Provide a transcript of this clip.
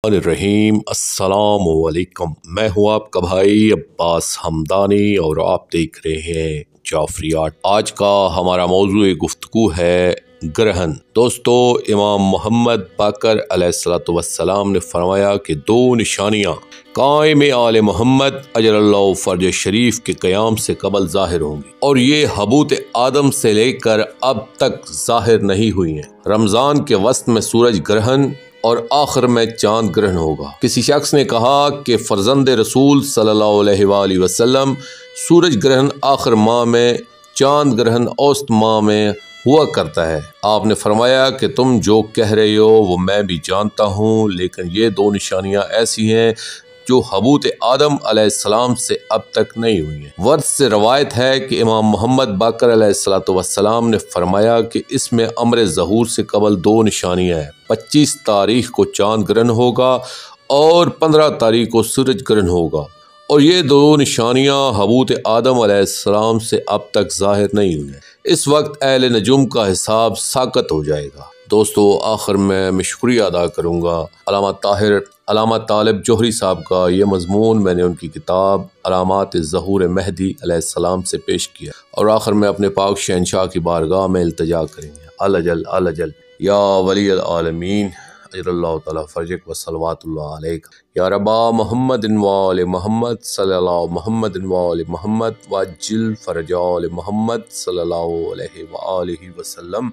الرحیم السلام علیکم، میں ہوں آپ کا بھائی عباس حمدانی اور آپ دیکھ رہے ہیں جعفریات۔ آج کا ہمارا موضوع گفتگو ہے گرہن۔ دوستو، امام محمد باقر علیہ السلام نے فرمایا کہ دو نشانیاں قائم آل محمد اجل اللہ فرج شریف کے قیام سے قبل ظاہر ہوں گی، اور یہ حبوط آدم سے لے کر اب تک ظاہر نہیں ہوئی ہیں۔ رمضان کے وسط میں سورج گرہن اور آخر میں چاند گرہن ہوگا۔ کسی شخص نے کہا کہ فرزند رسول صلی اللہ علیہ وآلہ وسلم سورج گرہن آخر ماہ میں، چاند گرہن اوسط ماہ میں ہوا کرتا ہے۔ آپ نے فرمایا کہ تم جو کہہ رہے ہو وہ میں بھی جانتا ہوں، لیکن یہ دو نشانیاں ایسی ہیں جو حبوط آدم علیہ السلام سے اب تک نہیں ہوئی ہیں۔ ورد سے روایت ہے کہ امام محمد باقر علیہ السلام نے فرمایا کہ اس میں امر ظہور سے قبل دو نشانیاں ہیں۔ 25 تاریخ کو چاند گرہن ہوگا اور 15 تاریخ کو سورج گرہن ہوگا، اور یہ دو نشانیاں حبوط آدم علیہ السلام سے اب تک ظاہر نہیں ہوئی ہیں۔ اس وقت اہل نجوم کا حساب ساقط ہو جائے گا۔ دوستو، آخر میں شکریہ ادا کروں گا علامہ طالب جوہری صاحب کا۔ یہ مضمون میں نے ان کی کتاب علامات ظہور مہدی علیہ السلام سے پیش کیا، اور آخر میں اپنے پاک شہنشاہ کی بارگاہ میں التجا کریں گے، الجل یا ولی العالمین اجل اللہ تعالی فرجک و صلوات اللہ علیک یا ربا محمد وآل محمد صلی اللہ محمد وآل محمد وعجل فرج آل محمد صلی اللہ علیہ وآلہ وسلم۔